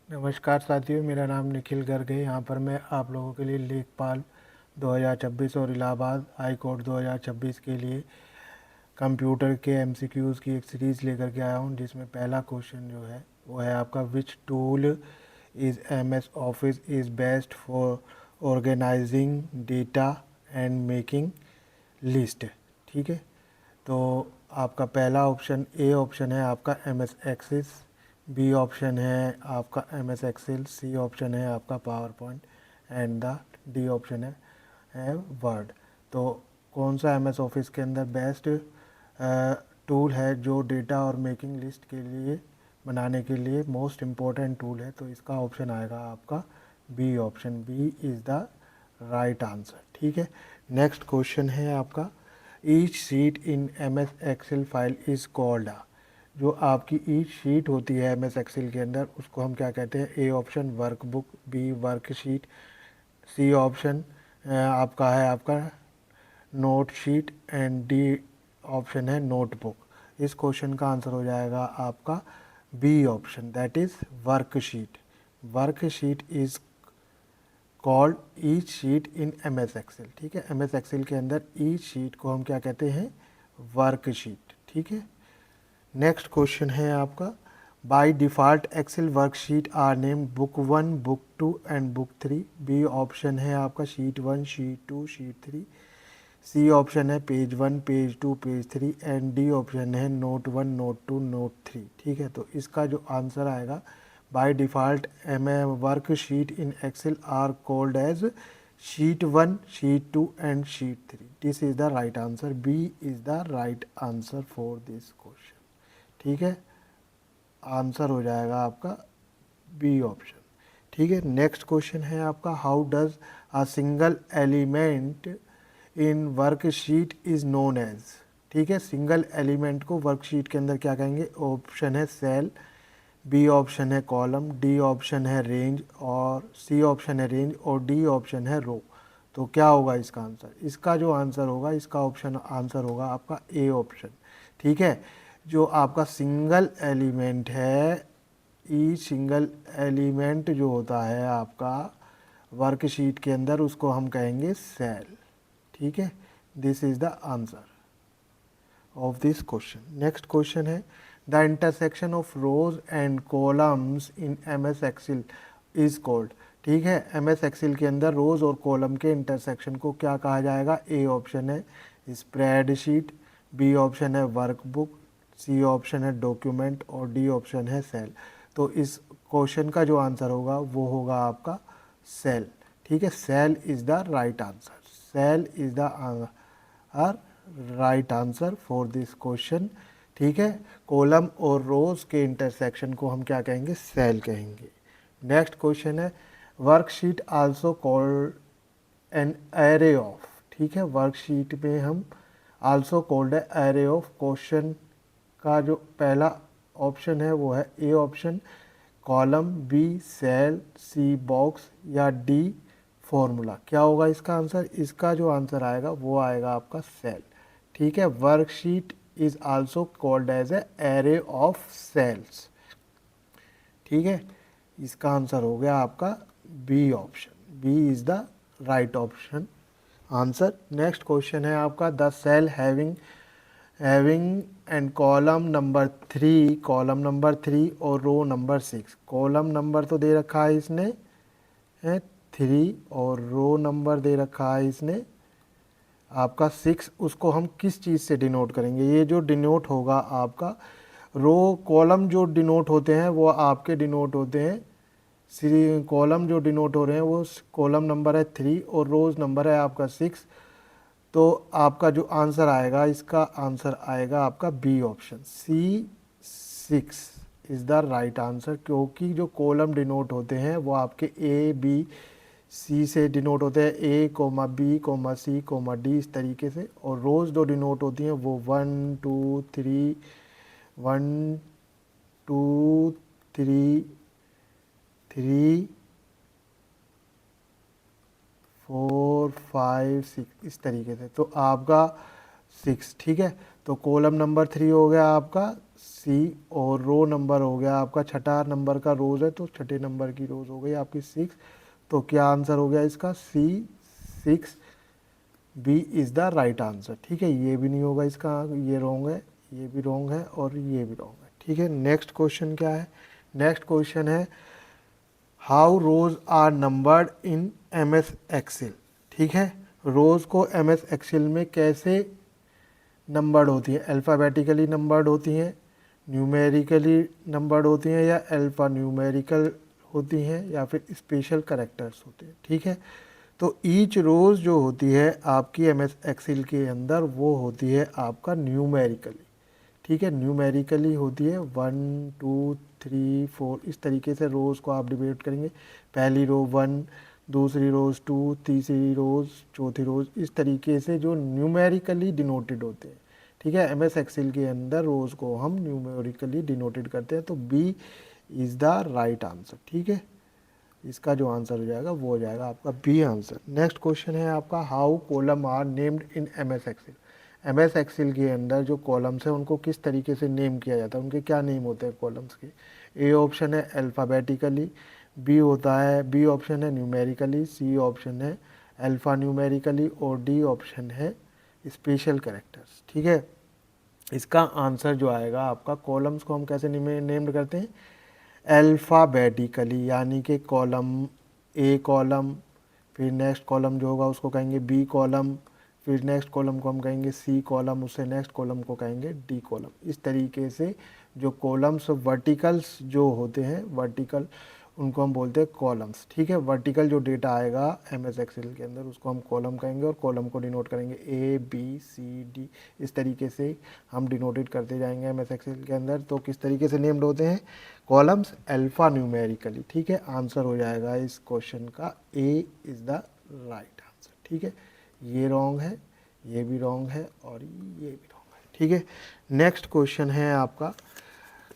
नमस्कार साथियों, मेरा नाम निखिल गर्ग है। यहाँ पर मैं आप लोगों के लिए लेखपाल 2026 और इलाहाबाद हाई कोर्ट 2026 के लिए कंप्यूटर के एमसीक्यूज़ की एक सीरीज़ लेकर के आया हूँ, जिसमें पहला क्वेश्चन जो है वो है आपका, which tool is MS Office is best for organising data and making list. ठीक है, तो आपका पहला ऑप्शन ए ऑप्शन है आपका M S Access, B option है आपका M S Excel, C option है आपका PowerPoint and the D option है वर्ड। तो कौन सा एम एस ऑफिस के अंदर बेस्ट टूल है जो डेटा और मेकिंग लिस्ट के लिए बनाने के लिए मोस्ट इम्पोर्टेंट टूल है, तो इसका ऑप्शन आएगा आपका B option. B is the right answer. ठीक है, नेक्स्ट क्वेश्चन है आपका, each sheet in M S Excel file is called. जो आपकी ईच शीट होती है एम एस एक्सेल के अंदर, उसको हम क्या कहते हैं? A option workbook, B worksheet, C option आपका है आपका note sheet and D option है नोटबुक। इस क्वेश्चन का आंसर हो जाएगा आपका B option, that is worksheet. Worksheet is called each sheet in M S Excel. ठीक है, एम एस एक्सेल के अंदर ईच शीट को हम क्या कहते हैं? वर्कशीट। ठीक है, नेक्स्ट क्वेश्चन है आपका, by default Excel worksheet are named book 1, book 2 and book 3। B option है आपका sheet 1, sheet 2, sheet 3। C option है page 1, page 2, page 3 and D option है नोट 1, नोट 2, नोट 3। ठीक है, तो इसका जो आंसर आएगा, by default M A work sheet in Excel are called as sheet 1, sheet 2 and sheet 3। This is the right answer. B is the right answer for this question. ठीक है, answer हो जाएगा आपका बी ऑप्शन। ठीक है, next question है आपका, how does a single element in worksheet is known as. ठीक है, सिंगल एलिमेंट को वर्कशीट के अंदर क्या कहेंगे? ऑप्शन है सेल, बी ऑप्शन है कॉलम, डी ऑप्शन है रेंज, और सी ऑप्शन है रेंज, और डी ऑप्शन है रो। तो क्या होगा इसका आंसर? इसका जो आंसर होगा, इसका ऑप्शन आंसर होगा आपका ए ऑप्शन। ठीक है, जो आपका सिंगल एलिमेंट है, ई सिंगल एलिमेंट जो होता है आपका वर्कशीट के अंदर, उसको हम कहेंगे सेल। ठीक है, this is the answer of this question. Next question है, the intersection of rows and columns in M S Excel is called. ठीक है, एम एस एक्सेल के अंदर रोज और कॉलम के इंटरसेक्शन को क्या कहा जाएगा? ए ऑप्शन है स्प्रेडशीट, बी ऑप्शन है वर्कबुक, सी ऑप्शन है डॉक्यूमेंट, और डी ऑप्शन है सेल। तो इस क्वेश्चन का जो आंसर होगा वो होगा आपका सेल। ठीक है, cell is the right answer. Cell is the right answer for this question. ठीक है, कॉलम और रोज के इंटरसेक्शन को हम क्या कहेंगे? सेल कहेंगे। नेक्स्ट क्वेश्चन है, worksheet also called an array of. ठीक है, वर्कशीट में हम आल्सो कॉल्ड है एरे ऑफ। क्वेश्चन का जो पहला ऑप्शन है वो है A option column, B cell, C box, या डी फॉर्मूला। क्या होगा इसका आंसर? इसका जो आंसर आएगा वो आएगा आपका सेल। ठीक है, worksheet is also called as a array of cells. ठीक है, इसका आंसर हो गया आपका B option. B is the right option answer. Next question है आपका, the cell having having and column number 3, column number 3 और रो नंबर 6। कॉलम नंबर तो दे रखा है इसने है 3, और रो नंबर दे रखा है इसने आपका 6। उसको हम किस चीज़ से डिनोट करेंगे? ये जो डिनोट होगा आपका रो, कॉलम जो डिनोट होते हैं वो आपके डिनोट होते हैं, कॉलम जो डिनोट हो रहे हैं वो कॉलम नंबर है 3 और रोज नंबर है आपका 6। तो आपका जो आंसर आएगा, इसका आंसर आएगा आपका B option, C 6 is the right answer. क्योंकि जो कॉलम डिनोट होते हैं वो आपके ए बी सी से डिनोट होते हैं, A comma B comma C comma D, इस तरीके से। और रोज़ जो डिनोट होती हैं वो 1 2 3, 1 2 3 3 4 5 6, इस तरीके से। तो आपका 6। ठीक है, तो कॉलम नंबर 3 हो गया आपका सी, और रो नंबर हो गया आपका छठा नंबर का रोज़ है तो छठे नंबर की रोज़ हो गई आपकी 6। तो क्या आंसर हो गया इसका? C 6, B is the right answer. ठीक है, ये भी नहीं होगा इसका, ये रॉन्ग है, ये भी रॉन्ग है और ये भी रॉन्ग है। ठीक है, नेक्स्ट क्वेश्चन क्या है? नेक्स्ट क्वेश्चन है how rows are numbered in M S Excel. ठीक है, रोज को एम एस एक्सेल में कैसे नंबर्ड होती हैं? अल्फ़ाबेटिकली नंबर्ड होती हैं, न्यूमेरिकली नंबर्ड होती हैं, या अल्फ़ा न्यूमेरिकल होती हैं, या फिर स्पेशल कैरेक्टर्स होते हैं। ठीक है, तो ईच रोज़ जो होती है आपकी एम एस एक्सेल के अंदर वो होती है आपका न्यूमेरिकली। ठीक है, न्यूमेरिकली होती है 1 2 3 4, इस तरीके से रोज़ को आप डिवाइड करेंगे। पहली रो 1, दूसरी रोज़ 2, तीसरी रोज़, चौथी रोज़, इस तरीके से जो न्यूमेरिकली डिनोटेड होते हैं। ठीक है, एम एस एक्सेल के अंदर रोज़ को हम न्यूमेरिकली डिनोटेड करते हैं। तो B is the right answer. ठीक है, इसका जो आंसर हो जाएगा वो हो जाएगा आपका बी आंसर। नेक्स्ट क्वेश्चन है आपका how columns are named in M S Excel. M S Excel के अंदर जो कॉलम्स हैं उनको किस तरीके से नेम किया जाता है, उनके क्या नेम होते हैं कॉलम्स के? ए ऑप्शन है अल्फ़ाबेटिकली, बी ऑप्शन है न्यूमेरिकली, सी ऑप्शन है अल्फ़ा न्यूमेरिकली, और डी ऑप्शन है स्पेशल कैरेक्टर्स। ठीक है, इसका आंसर जो आएगा आपका, कॉलम्स को हम कैसे नेम्ड करते हैं? अल्फ़ाबेटिकली, यानी कि कॉलम ए कॉलम, फिर नेक्स्ट कॉलम जो होगा उसको कहेंगे बी कॉलम, फिर नेक्स्ट कॉलम को हम कहेंगे सी कॉलम, उससे नेक्स्ट कॉलम को कहेंगे डी कॉलम। इस तरीके से जो कॉलम्स वर्टिकल्स जो होते हैं, वर्टिकल, उनको हम बोलते हैं कॉलम्स। ठीक है, वर्टिकल जो डेटा आएगा एम एस एक्सेल के अंदर उसको हम कॉलम कहेंगे, और कॉलम को डिनोट करेंगे ए बी सी डी। इस तरीके से हम डिनोटेड करते जाएंगे एम एस एक्सेल के अंदर। तो किस तरीके से नेम्ड होते हैं कॉलम्स? Alpha numerically. ठीक है, आंसर हो जाएगा इस क्वेश्चन का A is the right answer. ठीक है, ये रॉन्ग है, ये भी रॉन्ग है और ये भी रॉन्ग है। ठीक है, नेक्स्ट क्वेश्चन है आपका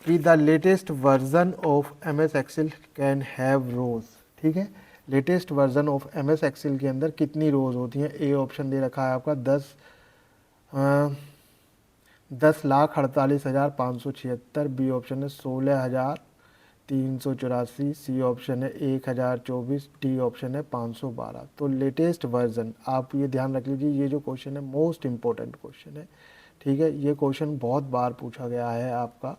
कि the latest version of M S Excel can have rows. ठीक है, latest version of M S Excel के अंदर कितनी रोज होती हैं? ए ऑप्शन दे रखा है आपका 10,48,576, बी ऑप्शन है 16,384, सी ऑप्शन है 1,024, डी ऑप्शन है 512। तो लेटेस्ट वर्जन, आप ये ध्यान रख लीजिए, ये जो क्वेश्चन है मोस्ट इम्पोर्टेंट क्वेश्चन है। ठीक है, ये क्वेश्चन बहुत बार पूछा गया है आपका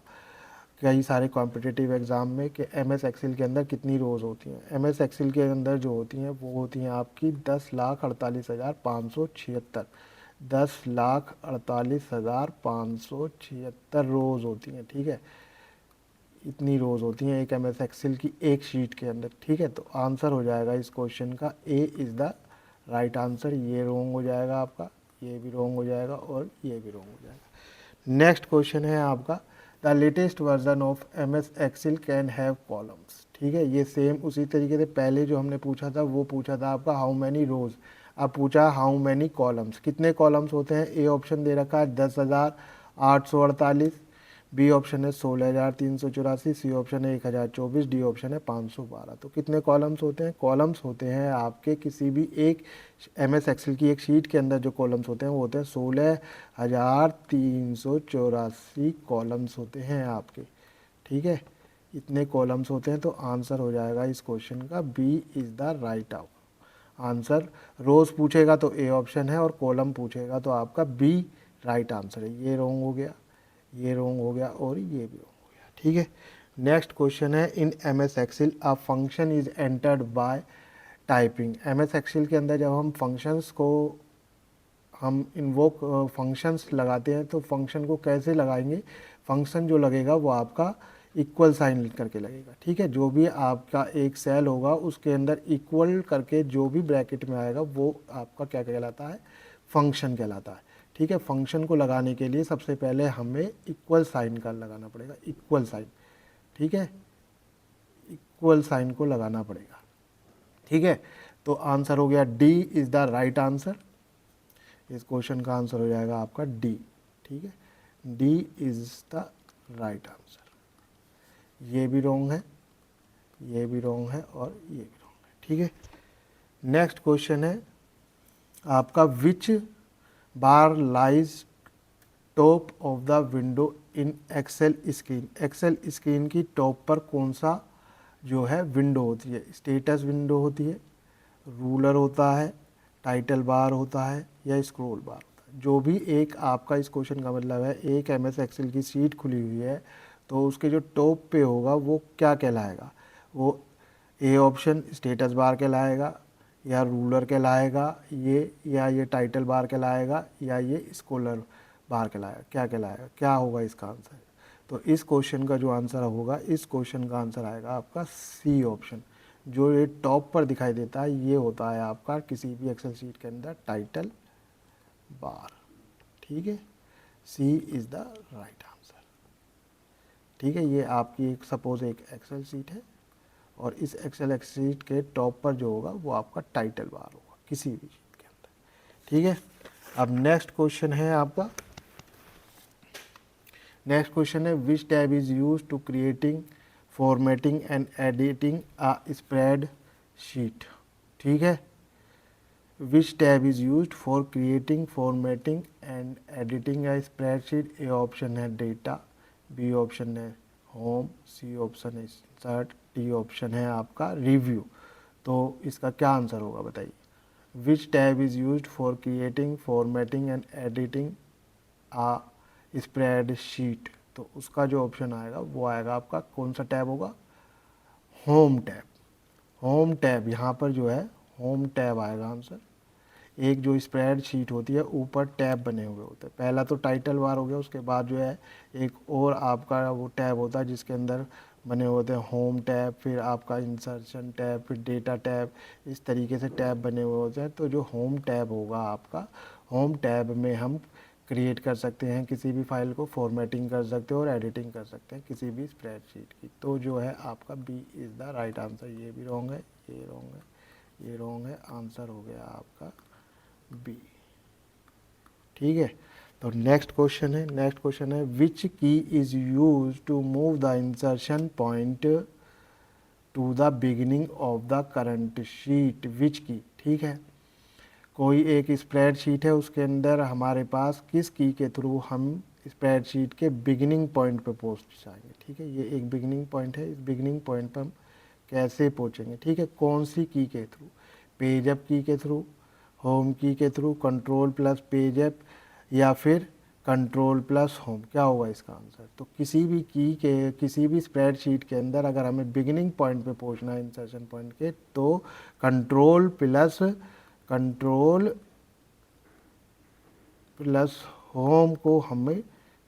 कई सारे कॉम्पिटिटिव एग्ज़ाम में कि एम एस एक्सेल के अंदर कितनी रोज़ होती हैं। एम एस एक्सेल के अंदर जो होती हैं वो होती हैं आपकी 10,48,576, 10,48,576 रोज़ होती हैं। ठीक है, इतनी रोज़ होती हैं एक एम एस एक्सेल की एक शीट के अंदर। ठीक है, तो आंसर हो जाएगा इस क्वेश्चन का A is the right answer. ये रॉन्ग हो जाएगा आपका, ये भी रॉन्ग हो जाएगा और ये भी रॉन्ग हो जाएगा। नेक्स्ट क्वेश्चन है आपका the latest version of M S Excel can have columns. ठीक है, ये सेम उसी तरीके से पहले जो हमने पूछा था वो पूछा था आपका हाउ मैनी रोज, अब पूछा हाउ मैनी कॉलम्स, कितने कॉलम्स होते हैं? ए ऑप्शन दे रखा है 10,848, बी ऑप्शन है 16,384, सी ऑप्शन है 1,024, डी ऑप्शन है 512। तो कितने कॉलम्स होते हैं? कॉलम्स होते हैं आपके किसी भी एक एम एस एक्सेल की एक शीट के अंदर जो कॉलम्स होते हैं वो होते हैं 16,384 कॉलम्स होते हैं आपके। ठीक है, इतने कॉलम्स होते हैं। तो आंसर हो जाएगा इस क्वेश्चन का B is the right answer. Rows पूछेगा तो ए ऑप्शन है और कॉलम पूछेगा तो आपका बी राइट आंसर है। ये रॉन्ग हो गया, ये रॉन्ग हो गया और ये भी रॉन्ग हो गया। ठीक है, नेक्स्ट क्वेश्चन है in M S Excel a function is entered by typing. M S Excel के अंदर जब हम फंक्शंस को हम इन्वोक फंक्शंस लगाते हैं तो फंक्शन को कैसे लगाएंगे? फंक्शन जो लगेगा वो आपका इक्वल साइन करके लगेगा। ठीक है, जो भी आपका एक सेल होगा उसके अंदर इक्वल करके जो भी ब्रैकेट में आएगा वो आपका क्या कहलाता है? फंक्शन कहलाता है। ठीक है, फंक्शन को लगाने के लिए सबसे पहले हमें इक्वल साइन का लगाना पड़ेगा, इक्वल साइन। ठीक है, इक्वल साइन को लगाना पड़ेगा। ठीक है, तो आंसर हो गया D is the right answer. इस क्वेश्चन का आंसर हो जाएगा आपका डी। ठीक है, D is the right answer. ये भी रॉन्ग है, ये भी रॉन्ग है और ये भी रॉन्ग है। ठीक है, नेक्स्ट क्वेश्चन है आपका which bar lies top of the window in Excel screen. Excel screen की टॉप पर कौन सा जो है विंडो होती है? स्टेटस विंडो होती है, रूलर होता है, टाइटल बार होता है या स्क्रॉल बार होता है। जो भी एक आपका इस क्वेश्चन का मतलब है, एक एमएस एक्सेल की शीट खुली हुई है तो उसके जो टॉप पे होगा वो क्या कहलाएगा? वो ए ऑप्शन स्टेटस बार कहलाएगा, या रूलर कहलाएगा, या ये टाइटल बार कहलाएगा, या ये स्क्रॉलर बार कहलाएगा? क्या कहलाएगा? क्या होगा इसका आंसर? तो इस क्वेश्चन का जो आंसर होगा, इस क्वेश्चन का आंसर आएगा आपका सी ऑप्शन। जो ये टॉप पर दिखाई देता है ये होता है आपका किसी भी एक्सेल शीट के अंदर टाइटल बार। ठीक है, C is the right answer. ठीक है, ये आपकी एक सपोज एक एक्सेल शीट है और इस एक्सेल शीट के टॉप पर जो होगा वो आपका टाइटल बार होगा किसी भी शीट के अंदर। ठीक है, अब नेक्स्ट क्वेश्चन है आपका, नेक्स्ट क्वेश्चन है which tab is use to creating formatting and editing a spreadsheet. ठीक है, which tab is use for creating formatting and editing a spreadsheet. A option है डेटा, बी ऑप्शन है home, C option है insert, D option है आपका review. तो इसका क्या आंसर होगा बताइए? Which tab is use for creating formatting and editing a spreadsheet. तो उसका जो ऑप्शन आएगा वो आएगा आपका, कौन सा टैब होगा? Home tab. होम टैब, यहाँ पर जो है होम टैब आएगा आंसर। एक जो स्प्रेड शीट होती है ऊपर टैब बने हुए होते हैं, पहला तो टाइटल बार हो गया, उसके बाद जो है एक और आपका वो टैब होता है जिसके अंदर बने होते हैं होम टैब, फिर आपका इंसर्शन टैब, फिर डेटा टैब, इस तरीके से टैब बने हुए होते हैं। तो जो होम टैब होगा आपका, होम टैब में हम क्रिएट कर सकते हैं किसी भी फाइल को, फॉर्मेटिंग कर सकते हैं और एडिटिंग कर सकते हैं किसी भी स्प्रेडशीट की। तो जो है आपका B is the right answer. ये भी रॉन्ग है, ये रॉन्ग है, ये रॉन्ग है, आंसर हो गया आपका बी। ठीक है, तो नेक्स्ट क्वेश्चन है, नेक्स्ट क्वेश्चन है which key is use to move the insertion point to the beginning of the current sheet. Which key, ठीक है, कोई एक स्प्रेड शीट है उसके अंदर हमारे पास किस की के थ्रू हम स्प्रेड शीट के बिगिनिंग पॉइंट पे पहुंच जाएंगे। ठीक है, ये एक बिगिनिंग पॉइंट है, इस बिगिनिंग पॉइंट पर हम कैसे पहुंचेंगे? ठीक है, कौन सी की के थ्रू? पेजअप की के थ्रू, होम की के थ्रू, कंट्रोल प्लस पेजअप, या फिर कंट्रोल प्लस होम। क्या होगा इसका आंसर? तो किसी भी की के, किसी भी स्प्रेडशीट के अंदर अगर हमें बिगिनिंग पॉइंट पे पहुंचना है इंसर्शन पॉइंट के, तो कंट्रोल प्लस होम को हमें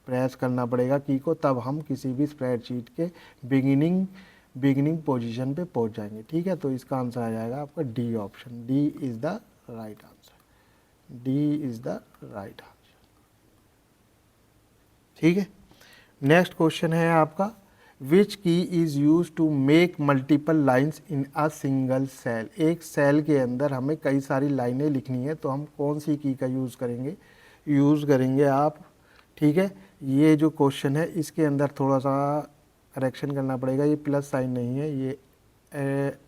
प्रेस करना पड़ेगा की को, तब हम किसी भी स्प्रेडशीट के बिगिनिंग पोजीशन पे पहुंच जाएंगे। ठीक है, तो इसका आंसर आ जाएगा आपका D option. D is the right answer. D is the right answer. ठीक है, नेक्स्ट क्वेश्चन है आपका which key is use to make multiple lines in a single cell. एक सेल के अंदर हमें कई सारी लाइनें लिखनी है तो हम कौन सी की का यूज़ करेंगे? यूज़ करेंगे आप, ठीक है, ये जो क्वेश्चन है इसके अंदर थोड़ा सा करेक्शन करना पड़ेगा, ये प्लस साइन नहीं है, ये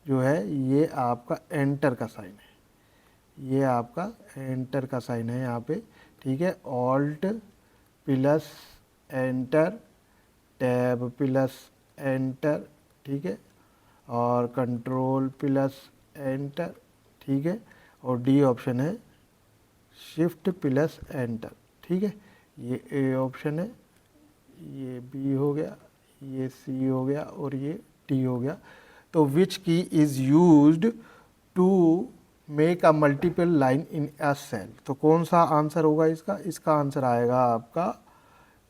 जो है ये आपका एंटर का साइन है, ये आपका एंटर का साइन है यहाँ पे। ठीक है, alt plus enter, tab plus enter, ठीक है, और कंट्रोल प्लस एंटर, ठीक है, और डी ऑप्शन है शिफ्ट प्लस एंटर। ठीक है, ये ए ऑप्शन है, ये बी हो गया, ये सी हो गया और ये डी हो गया। तो which key is used to make a multiple line in a cell. तो कौन सा आंसर होगा इसका? इसका आंसर आएगा आपका,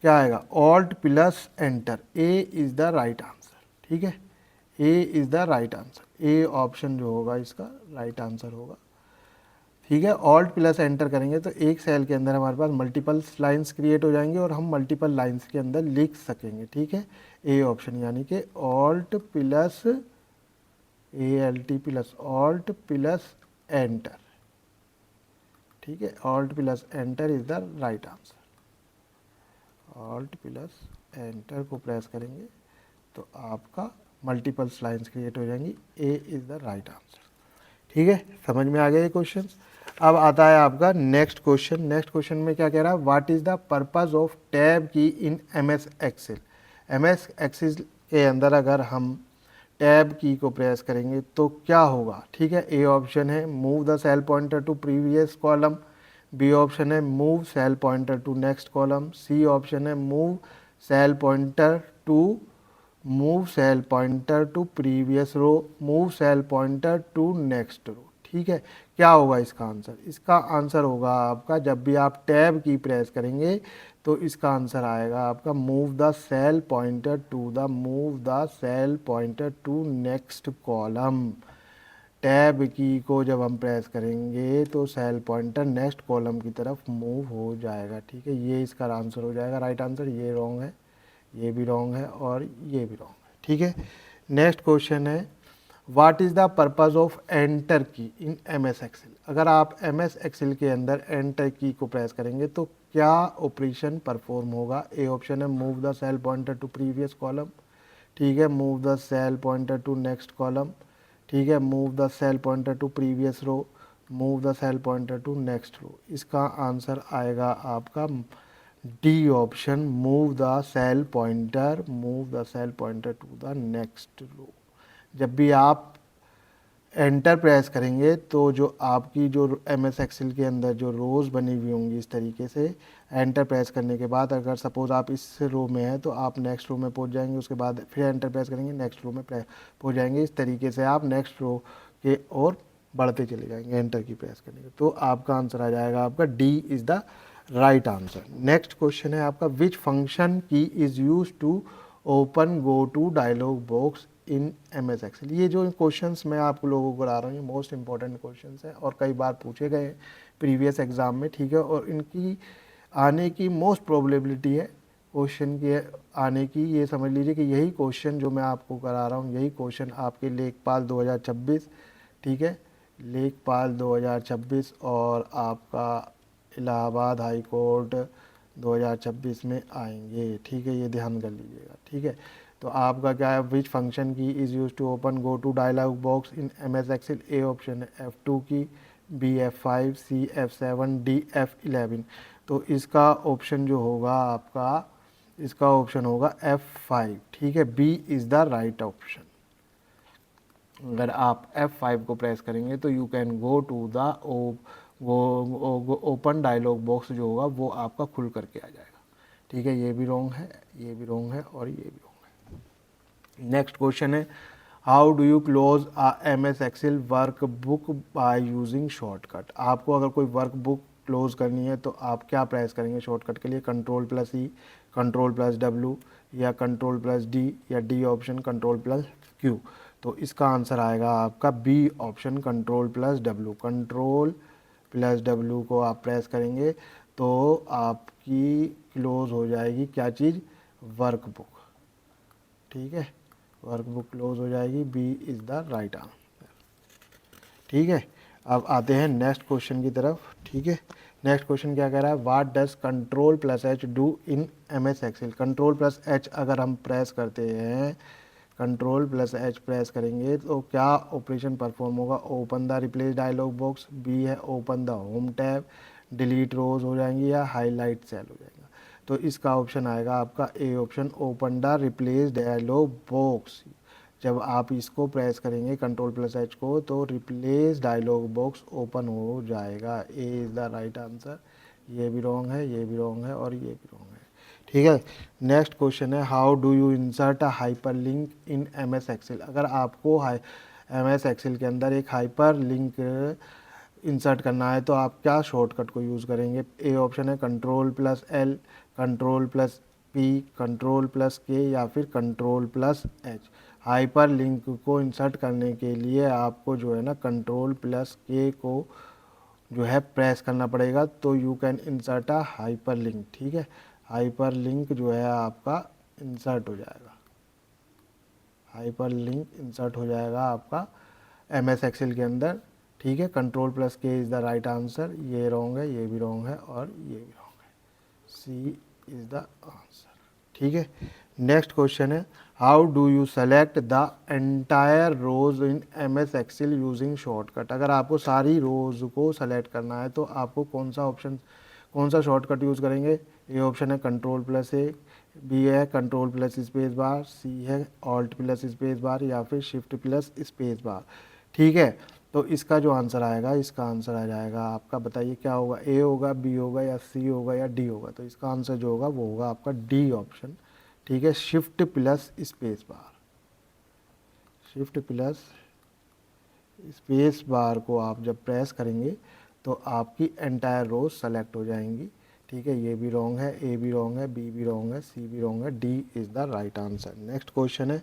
क्या आएगा? Alt plus enter. A is the right answer. ठीक है, A is the right answer. A option जो होगा इसका राइट आंसर होगा। ठीक है, ऑल्ट प्लस एंटर करेंगे तो एक सेल के अंदर हमारे पास मल्टीपल लाइंस क्रिएट हो जाएंगे और हम मल्टीपल लाइंस के अंदर लिख सकेंगे। ठीक है, ए ऑप्शन यानी कि alt plus ALT plus alt plus enter. ठीक है, alt plus enter is the right answer. Alt plus enter को प्रेस करेंगे तो आपका मल्टीपल लाइंस क्रिएट हो जाएंगी। A is the right answer. ठीक है, समझ में आ गया ये क्वेश्चन। अब आता है आपका नेक्स्ट क्वेश्चन। नेक्स्ट क्वेश्चन में क्या कह रहा है, what is the purpose of tab की इन MS एक्सेल। MS एक्सेल के अंदर अगर हम टैब की को प्रेस करेंगे तो क्या होगा, ठीक है। ए ऑप्शन है move the cell pointer to previous column, B option है move cell pointer to next column, C option है cell pointer to move cell pointer to previous row, move cell pointer to next row. ठीक है, क्या होगा इसका answer? इसका answer होगा आपका, जब भी आप टैब की प्रेस करेंगे तो इसका आंसर आएगा आपका move the cell pointer to the move the cell pointer to next column. Tab key को जब हम प्रेस करेंगे तो सेल पॉइंटर नेक्स्ट कॉलम की तरफ मूव हो जाएगा। ठीक है, ये इसका आंसर हो जाएगा, राइट आंसर। ये रॉन्ग है, ये भी रॉन्ग है और ये भी रॉन्ग है। ठीक है, नेक्स्ट क्वेश्चन है what is the purpose of enter की इन MS एक्सेल। अगर आप MS एक्सेल के अंदर एंटर की को प्रेस करेंगे तो क्या ऑपरेशन परफॉर्म होगा? ए ऑप्शन है move the cell pointer to previous column, ठीक है, move the cell pointer to next column, ठीक है, move the cell pointer to previous row, move the cell pointer to next row. इसका answer आएगा आपका D option move the cell pointer to the next row. जब भी आप enter press करेंगे तो जो आपकी जो MS एक्सेल के अंदर जो रोज़ बनी हुई होंगी इस तरीके से, एंटर प्रेस करने के बाद अगर सपोज़ आप इस रो में हैं तो आप नेक्स्ट रो में पहुंच जाएंगे, उसके बाद फिर एंटर प्रेस करेंगे नेक्स्ट रो में पहुंच जाएंगे। इस तरीके से आप नेक्स्ट रो के और बढ़ते चले जाएंगे एंटर की प्रेस करने के। तो आपका आंसर आ जाएगा आपका D is the right answer. Next question है आपका which function key is use to open go to dialog box in MS Excel. ये जो क्वेश्चंस मैं आप लोगों को करा रहा हूँ ये मोस्ट इंपॉर्टेंट क्वेश्चंस हैं और कई बार पूछे गए प्रीवियस एग्जाम में। ठीक है, और इनकी आने की मोस्ट प्रोबेबिलिटी है क्वेश्चन के आने की। ये समझ लीजिए कि यही क्वेश्चन जो मैं आपको करा रहा हूँ यही क्वेश्चन आपके लेखपाल 2026, ठीक है, लेखपाल 2026 और आपका इलाहाबाद हाई कोर्ट 2026 में आएंगे। ठीक है, ये ध्यान कर लीजिएगा। ठीक है, तो आपका क्या है, which function key is use to open go to dialog box in MS Excel. A option है F2 की, बी F5, सी F7, डी F11। तो इसका ऑप्शन जो होगा आपका, इसका ऑप्शन होगा F5। ठीक है, B is the right option. अगर आप F5 को प्रेस करेंगे तो you can go to the open dialog box जो होगा वो आपका खुल करके आ जाएगा। ठीक है, ये भी रॉन्ग है, ये भी रॉन्ग है और ये भी रॉन्ग है। नेक्स्ट क्वेश्चन है how do you close MS Excel workbook by using shortcut. आपको अगर कोई वर्कबुक क्लोज करनी है तो आप क्या प्रेस करेंगे शॉर्टकट के लिए? Ctrl+E, Ctrl+W या Ctrl+D या डी ऑप्शन Ctrl+Q। तो इसका आंसर आएगा आपका बी ऑप्शन Ctrl+W। Ctrl+W को आप प्रेस करेंगे तो आपकी क्लोज हो जाएगी क्या चीज़? वर्कबुक। ठीक है, वर्कबुक क्लोज हो जाएगी, B is the right answer. ठीक है, अब आते हैं नेक्स्ट क्वेश्चन की तरफ। ठीक है, नेक्स्ट क्वेश्चन क्या कह रहा है, what does Ctrl+H do in MS Excel. Ctrl+H अगर हम प्रेस करते हैं, Ctrl+H प्रेस करेंगे तो क्या ऑपरेशन परफॉर्म होगा? Open the replace dialog box, B है open the home tab, delete rows हो जाएंगी या हाईलाइट सेल हो जाएगा। तो इसका ऑप्शन आएगा आपका A option open the replace dialog box. जब आप इसको प्रेस करेंगे Ctrl+H को तो रिप्लेस डायलॉग बॉक्स ओपन हो जाएगा। A is the right answer. ये भी रॉन्ग है, ये भी रॉन्ग है और ये भी रॉन्ग है। ठीक है, नेक्स्ट क्वेश्चन है how do you insert a hyperlink in MS Excel. अगर आपको MS एक्सेल के अंदर एक हाइपर लिंक इंसर्ट करना है तो आप क्या शॉर्टकट को यूज़ करेंगे? ए ऑप्शन है Ctrl+L, Ctrl+P, Ctrl+K या फिर Ctrl+H। हाइपर लिंक को इंसर्ट करने के लिए आपको जो है ना Ctrl+K को जो है प्रेस करना पड़ेगा तो you can insert a hyper link. ठीक है, हाइपर लिंक जो है आपका इंसर्ट हो जाएगा, हाइपर लिंक इंसर्ट हो जाएगा आपका MS एक्सेल के अंदर। ठीक है, Ctrl+K is the right answer. ये रॉन्ग है, ये भी रॉन्ग है और ये भी रॉन्ग है। C is the answer. ठीक है, नेक्स्ट क्वेश्चन है how do you select the entire rows in MS Excel using shortcut. अगर आपको सारी रोज को सेलेक्ट करना है तो आपको कौन सा शॉर्टकट यूज़ करेंगे। ए ऑप्शन है कंट्रोल+A, बी है कंट्रोल+स्पेस बार, सी है ऑल्ट+स्पेस बार या फिर शिफ्ट+स्पेस बार। ठीक है, तो इसका जो आंसर आएगा, इसका आंसर आ जाएगा आपका, बताइए क्या होगा, ए होगा, बी होगा या सी होगा या डी होगा। तो इसका आंसर जो होगा वो होगा आपका डी ऑप्शन। ठीक है, शिफ्ट+स्पेस बार। शिफ्ट+स्पेस बार को आप जब प्रेस करेंगे तो आपकी एंटायर रोज सेलेक्ट हो जाएंगी। ठीक है, ये भी रॉन्ग है, ए भी रॉन्ग है, बी भी रॉन्ग है, सी भी रॉन्ग है, D is the right answer. Next question है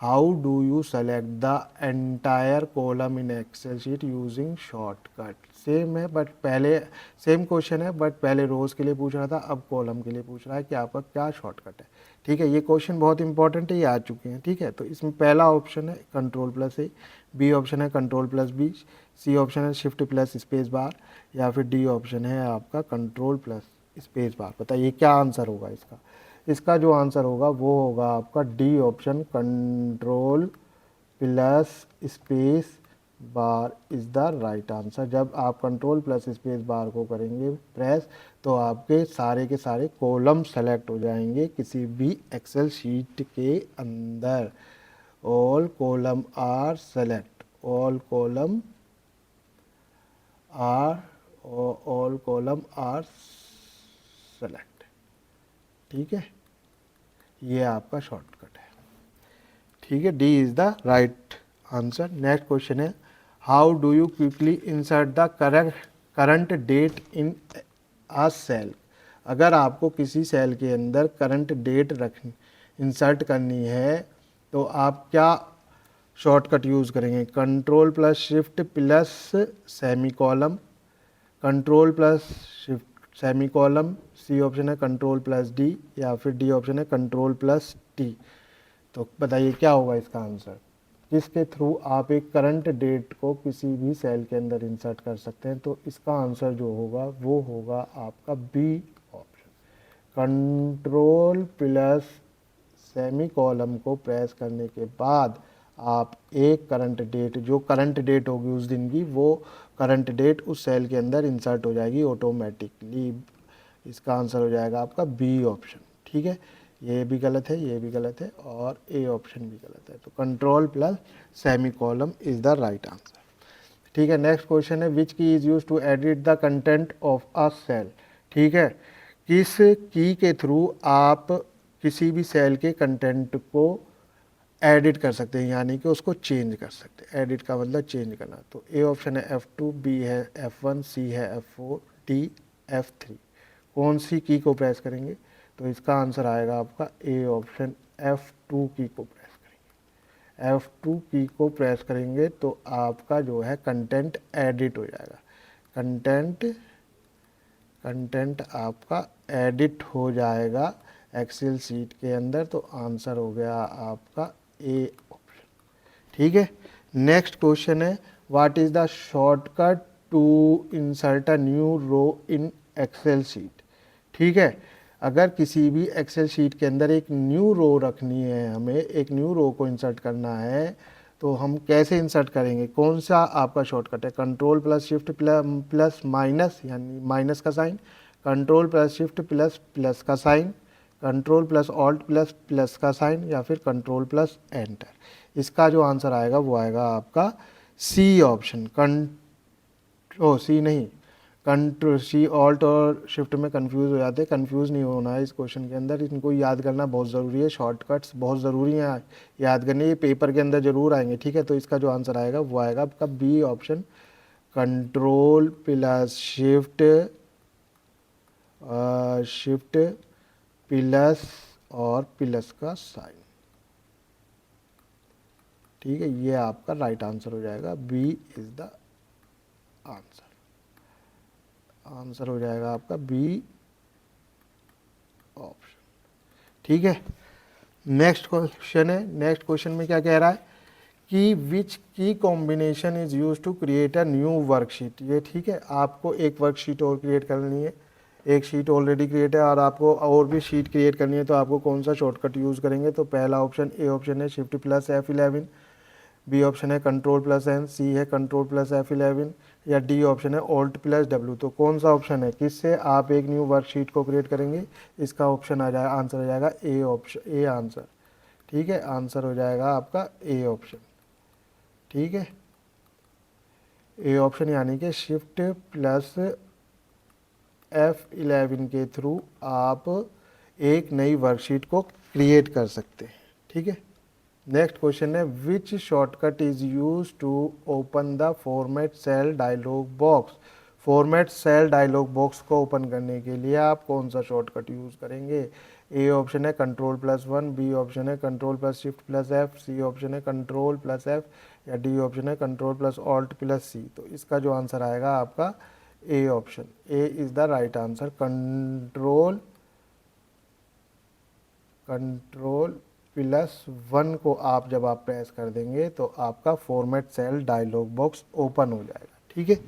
how do you select the entire column in Excel sheet using shortcut. Same है बट पहले सेम क्वेश्चन है बट पहले रोज के लिए पूछ रहा था, अब कॉलम के लिए पूछ रहा है कि आपका क्या शॉर्टकट है। ठीक है, ये क्वेश्चन बहुत इंपॉर्टेंट है, ये आ चुके हैं। ठीक है, तो इसमें पहला ऑप्शन है कंट्रोल+A, बी ऑप्शन है कंट्रोल+B, सी ऑप्शन है शिफ्ट+स्पेस बार या फिर डी ऑप्शन है आपका कंट्रोल+स्पेस बार। बताइए क्या आंसर होगा इसका। इसका जो आंसर होगा वो होगा आपका D option control space bar is the right answer. जब आप कंट्रोल+स्पेस बार को करेंगे प्रेस तो आपके सारे के सारे कॉलम सेलेक्ट हो जाएंगे किसी भी एक्सेल शीट के अंदर। All column are select, all column are select. ठीक है, ये आपका शॉर्टकट है। ठीक है, D is the right answer. Next question है how do you quickly insert the current date in a cell. अगर आपको किसी सेल के अंदर करंट डेट इंसर्ट करनी है तो आप क्या शॉर्टकट यूज़ करेंगे। कंट्रोल+शिफ्ट+सेमी कॉलम, कंट्रोल+शिफ्ट+सेमी कॉलम, सी ऑप्शन है कंट्रोल+D या फिर डी ऑप्शन है कंट्रोल+T। तो बताइए क्या होगा इसका आंसर, जिसके थ्रू आप एक करंट डेट को किसी भी सेल के अंदर इंसर्ट कर सकते हैं। तो इसका आंसर जो होगा वो होगा आपका बी ऑप्शन। कंट्रोल+सेमी कॉलम को प्रेस करने के बाद आप एक करंट डेट, जो करंट डेट होगी उस दिन की, वो करंट डेट उस सेल के अंदर इंसर्ट हो जाएगी ऑटोमेटिकली। इसका आंसर हो जाएगा आपका बी ऑप्शन। ठीक है, ये भी गलत है, ये भी गलत है और ए ऑप्शन भी गलत है। तो control semicolon is the right answer. ठीक है, नेक्स्ट क्वेश्चन है which key is use to edit the content of a cell. ठीक है, किस की के थ्रू आप किसी भी सेल के कंटेंट को एडिट कर सकते हैं, यानी कि उसको चेंज कर सकते हैं। एडिट का मतलब चेंज करना। तो ए ऑप्शन है F2, बी है F1, सी है F4, डी F3। कौन सी की को प्रेस करेंगे। तो इसका आंसर आएगा आपका ए ऑप्शन F2 की को प्रेस करेंगे। F2 की को प्रेस करेंगे तो आपका जो है कंटेंट एडिट हो जाएगा। कंटेंट आपका एडिट हो जाएगा एक्सेल शीट के अंदर। तो आंसर हो गया आपका ए ऑप्शन। ठीक है, नेक्स्ट क्वेश्चन है what is the shortcut to insert a new row in Excel sheet. ठीक है, अगर किसी भी एक्सेल शीट के अंदर एक न्यू रो रखनी है, हमें एक न्यू रो को इंसर्ट करना है तो हम कैसे इंसर्ट करेंगे, कौन सा आपका शॉर्टकट है। कंट्रोल+शिफ्ट+माइनस यानी माइनस का साइन, कंट्रोल+शिफ्ट+प्लस का साइन, कंट्रोल+ऑल्ट+प्लस का साइन या फिर कंट्रोल+एंटर। इसका जो आंसर आएगा वो आएगा आपका सी ऑप्शन। सी नहीं, कंट्रोल सी ऑल्ट और शिफ्ट में कंफ्यूज हो जाते हैं। कंफ्यूज नहीं होना है इस क्वेश्चन के अंदर, इनको याद करना बहुत ज़रूरी है। शॉर्टकट्स बहुत ज़रूरी हैं याद करने, ये पेपर के अंदर ज़रूर आएंगे। ठीक है, तो इसका जो आंसर आएगा वो आएगा आपका बी ऑप्शन कंट्रोल+शिफ्ट प्लस और प्लस का साइन। ठीक है, ये आपका राइट आंसर हो जाएगा। B is the answer. Answer हो जाएगा आपका बी ऑप्शन। ठीक है, नेक्स्ट क्वेश्चन है। नेक्स्ट क्वेश्चन में क्या कह रहा है कि which key combination is use to create a new worksheet. ये ठीक है, आपको एक वर्कशीट और क्रिएट करनी है। एक शीट ऑलरेडी क्रिएट है और आपको और भी शीट क्रिएट करनी है, तो आपको कौन सा शॉर्टकट यूज़ करेंगे? तो पहला ऑप्शन ए ऑप्शन है shift plus F11, B option है कंट्रोल प्लस एन, सी है कंट्रोल प्लस F11 या डी ऑप्शन है ऑल्ट प्लस W। तो कौन सा ऑप्शन है, किससे आप एक न्यू वर्कशीट को क्रिएट करेंगे? इसका ऑप्शन आ जाएगा, आंसर हो जाएगा ए ऑप्शन, ए आंसर। ठीक है, आंसर हो जाएगा आपका ए ऑप्शन। ठीक है, ए ऑप्शन यानी कि शिफ्ट प्लस F11 के थ्रू आप एक नई वर्कशीट को क्रिएट कर सकते हैं। ठीक है, नेक्स्ट क्वेश्चन है which shortcut is use to open the format cell dialog box. Format cell dialog box को ओपन करने के लिए आप कौन सा शॉर्टकट यूज करेंगे? ए ऑप्शन है कंट्रोल प्लस 1, बी ऑप्शन है control plus shift plus F, C option है कंट्रोल प्लस F या डी ऑप्शन है control plus alt plus C. तो इसका जो आंसर आएगा आपका A option, A is the right answer. Control plus 1 को आप जब आप प्रेस कर देंगे तो आपका format cell dialog box open हो जाएगा। ठीक है,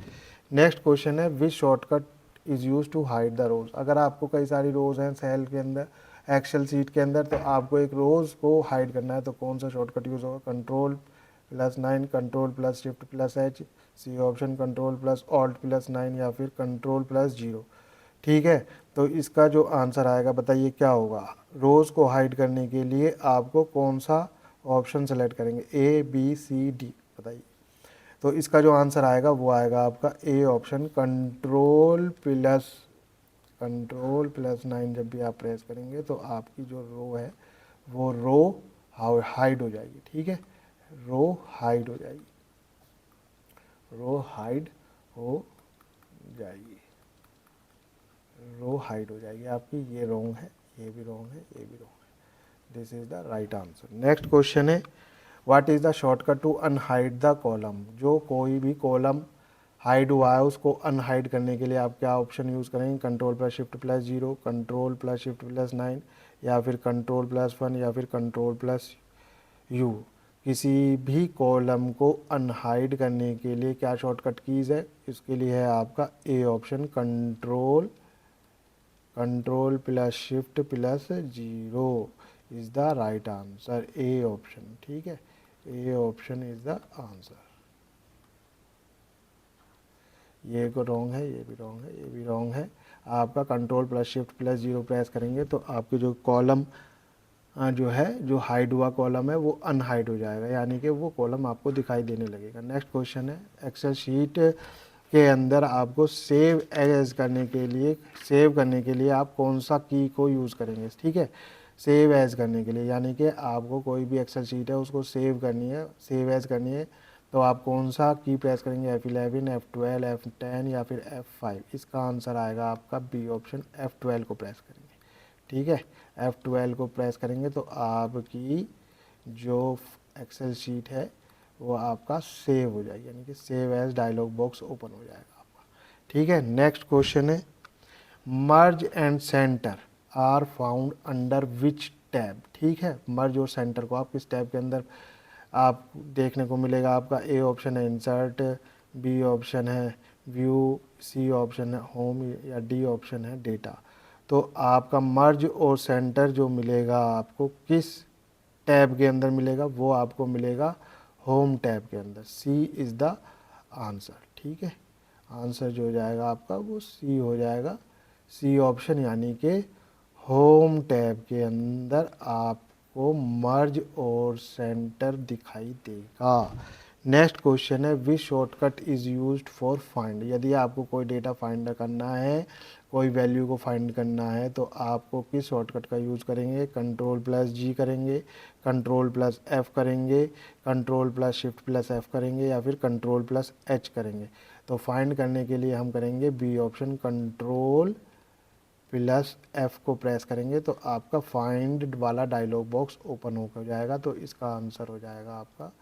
नेक्स्ट क्वेश्चन है which shortcut is use to hide the rows. अगर आपको कई सारी रोज हैं सेल के अंदर, एक्सेल सीट के अंदर, तो आपको एक रोज को हाइड करना है, तो कौन सा शॉर्टकट यूज होगा? Control plus 9, control plus shift plus H, C option control plus alt plus 9 या फिर कंट्रोल प्लस 0। ठीक है, तो इसका जो आंसर आएगा बताइए क्या होगा? रोज़ को हाइड करने के लिए आपको कौन सा ऑप्शन सेलेक्ट करेंगे? ए बी सी डी, बताइए। तो इसका जो आंसर आएगा वो आएगा आपका ए ऑप्शन, कंट्रोल प्लस 9 जब भी आप प्रेस करेंगे तो आपकी जो रो है वो रो हाइड हो जाएगी। ठीक है, रो हाइड हो जाएगी, रो हाइड हो जाएगी, रो हाइड हो जाएगी आपकी। ये रॉन्ग है, ये भी रॉन्ग है, ये भी रॉन्ग है। This is the right answer. Next question है what is the shortcut to unhide the column. जो कोई भी कॉलम हाइड हुआ है उसको अनहाइड करने के लिए आप क्या ऑप्शन यूज़ करेंगे? Control plus shift plus 0, control plus shift plus 9 या फिर कंट्रोल प्लस 1 या फिर कंट्रोल प्लस U। किसी भी कॉलम को अनहाइड करने के लिए क्या शॉर्टकट कीज़ है? इसके लिए है आपका A option, control plus shift plus 0 is the right answer, A option. ठीक है, A option is the answer. ये को रॉन्ग है, ये भी रॉन्ग है, ये भी रॉन्ग है। आपका control plus shift plus 0 press करेंगे तो आपके जो कॉलम जो है, जो हाइड हुआ कॉलम है वो अनहाइड हो जाएगा, यानी कि वो कॉलम आपको दिखाई देने लगेगा। नेक्स्ट क्वेश्चन है एक्सेल शीट के अंदर आपको सेव एज करने के लिए आप कौन सा की को यूज़ करेंगे? ठीक है, सेव एज करने के लिए, यानी कि आपको कोई भी एक्सेल शीट है उसको सेव करनी है, सेव एज करनी है, तो आप कौन सा की प्रेस करेंगे? F11, F12, F10 या फिर F5। इसका आंसर आएगा आपका बी ऑप्शन, F12 को प्रेस करेंगे। ठीक है, F12 को प्रेस करेंगे तो आपकी जो एक्सेल शीट है वो आपका सेव हो जाएगी, यानी कि save as dialog box open हो जाएगा आपका। ठीक है, नेक्स्ट क्वेश्चन है merge and center are found under which tab. ठीक है, मर्ज और सेंटर को आप किस टैब के अंदर आप देखने को मिलेगा? आपका ए ऑप्शन है इंसर्ट, बी ऑप्शन है व्यू, सी ऑप्शन है होम या डी ऑप्शन है डेटा। तो आपका मर्ज और सेंटर जो मिलेगा आपको किस टैब के अंदर मिलेगा? वो आपको मिलेगा होम टैब के अंदर। सी इज़ द आंसर। ठीक है, आंसर जो हो जाएगा आपका वो सी हो जाएगा, सी ऑप्शन, यानी कि होम टैब के अंदर आपको मर्ज और सेंटर दिखाई देगा। नेक्स्ट क्वेश्चन है which shortcut is used for find. यदि आपको कोई डेटा फाइंड करना है, कोई वैल्यू को फाइंड करना है, तो आपको किस शॉर्टकट का यूज़ करेंगे? कंट्रोल प्लस G करेंगे, कंट्रोल प्लस F करेंगे, control plus shift plus F करेंगे या फिर कंट्रोल प्लस H करेंगे? तो फाइंड करने के लिए हम करेंगे B option, control plus F को प्रेस करेंगे तो आपका फाइंड वाला डायलॉग बॉक्स ओपन हो जाएगा। तो इसका आंसर हो जाएगा आपका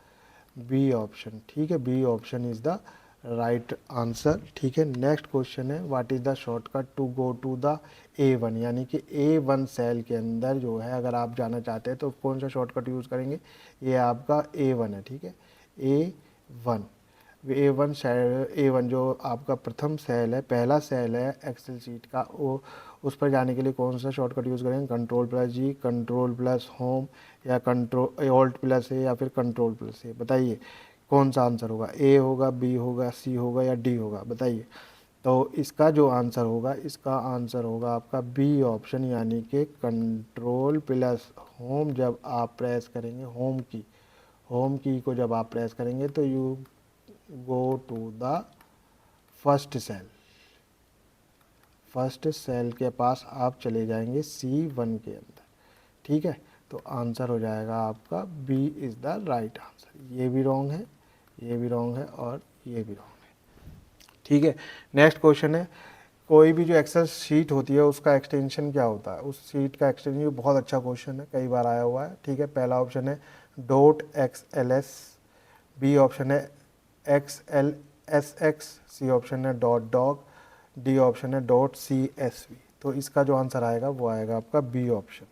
बी ऑप्शन। ठीक है, B option is the right answer. ठीक है, नेक्स्ट क्वेश्चन है what is the shortcut to go to the A1, यानी कि A1 सेल के अंदर जो है अगर आप जाना चाहते हैं तो कौन सा शॉर्टकट यूज़ करेंगे? ये आपका A1 है। ठीक है, A1 A1 जो आपका प्रथम सेल है, पहला सेल है एक्सेल शीट का, वो उस पर जाने के लिए कौन सा शॉर्टकट यूज़ करेंगे? Ctrl+G, Ctrl+Home या Alt+A या फिर Ctrl+A। बताइए कौन सा आंसर होगा? ए होगा, बी होगा, सी होगा या डी होगा? बताइए। तो इसका जो आंसर होगा, इसका आंसर होगा आपका बी ऑप्शन, यानी कि Ctrl+Home। जब आप प्रेस करेंगे होम की को जब आप प्रेस करेंगे तो you go to the first cell के पास आप चले जाएंगे C1 के अंदर। ठीक है, तो आंसर हो जाएगा आपका B is the right answer. ये भी रॉन्ग है, ये भी रॉन्ग है और ये भी रॉन्ग है। ठीक है, नेक्स्ट क्वेश्चन है, कोई भी जो एक्सेल शीट होती है उसका एक्सटेंशन क्या होता है? उस शीट का एक्सटेंशन, ये बहुत अच्छा क्वेश्चन है, कई बार आया हुआ है। ठीक है, पहला ऑप्शन है .xls, बी ऑप्शन है XLSX, सी ऑप्शन है .doc, डी ऑप्शन है .csv। तो इसका जो आंसर आएगा वो आएगा आपका बी ऑप्शन।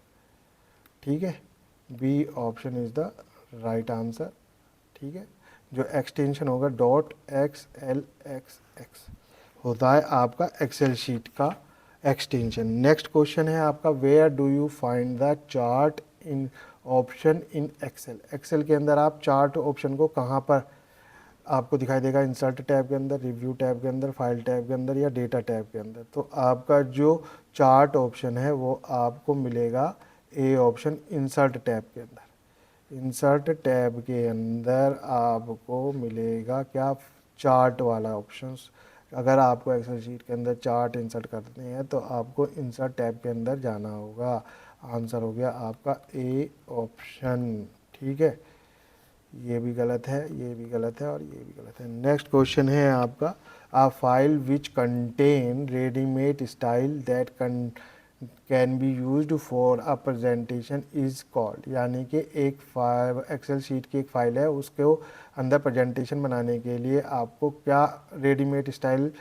ठीक है, B option is the right answer. ठीक है, जो एक्सटेंशन होगा .xlsx होता है आपका एक्सेल शीट का एक्सटेंशन। नेक्स्ट क्वेश्चन है आपका, where do you find the chart in option in Excel? Excel के अंदर आप चार्ट ऑप्शन को कहाँ पर आपको दिखाई देगा? इंसर्ट टैब के अंदर, रिव्यू टैब के अंदर, फाइल टैब के अंदर या डेटा टैब के अंदर? तो आपका जो चार्ट ऑप्शन है वो आपको मिलेगा ए ऑप्शन, इंसर्ट टैब के अंदर। इंसर्ट टैब के अंदर आपको मिलेगा क्या? चार्ट वाला ऑप्शंस। अगर आपको एक्सेल शीट के अंदर चार्ट इंसर्ट करते हैं तो आपको इंसर्ट टैब के अंदर जाना होगा। आंसर हो गया आपका ए ऑप्शन। ठीक है, ये भी गलत है, ये भी गलत है और ये भी गलत है। नेक्स्ट क्वेश्चन है आपका, a file which contain readymade style that can be used for a presentation is called. यानी कि एक फाइल, एक्सेल शीट की एक फाइल है, उसके अंदर प्रेजेंटेशन बनाने के लिए आपको क्या रेडीमेड स्टाइल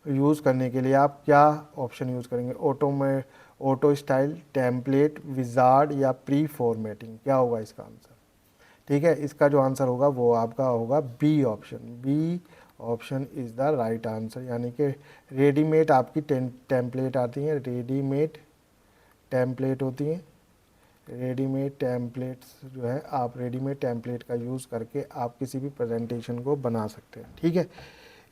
यूज़ करने के लिए आप क्या ऑप्शन यूज़ करेंगे? ऑटो स्टाइल, टेम्पलेट, विजार्ड या प्री फॉर्मेटिंग? क्या होगा इसका आंसर? ठीक है, इसका जो आंसर होगा वो आपका होगा B option. B option is the right answer, यानी कि रेडीमेड आपकी टेम्पलेट आती हैं, रेडीमेड टेम्पलेट होती हैं। रेडीमेड टेम्पलेट्स जो है, आप रेडीमेड टेम्पलेट का यूज़ करके आप किसी भी प्रेजेंटेशन को बना सकते हैं। ठीक है,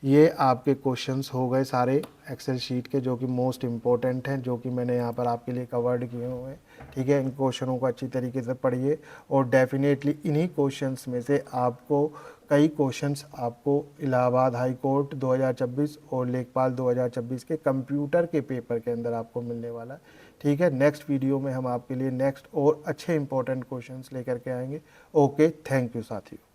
ये आपके क्वेश्चंस हो गए सारे एक्सेल शीट के, जो कि मोस्ट इम्पोर्टेंट हैं, जो कि मैंने यहाँ पर आपके लिए कवर्ड किए हुए हैं। ठीक है, इन क्वेश्चनों को अच्छी तरीके से पढ़िए और डेफिनेटली इन्हीं क्वेश्चंस में से आपको कई क्वेश्चंस आपको इलाहाबाद हाई कोर्ट 2024 और लेखपाल 2024 के कंप्यूटर के पेपर के अंदर आपको मिलने वाला है। ठीक है, नेक्स्ट वीडियो में हम आपके लिए नेक्स्ट और अच्छे इंपॉर्टेंट क्वेश्चंस लेकर के आएंगे। ओके, थैंक यू साथियों।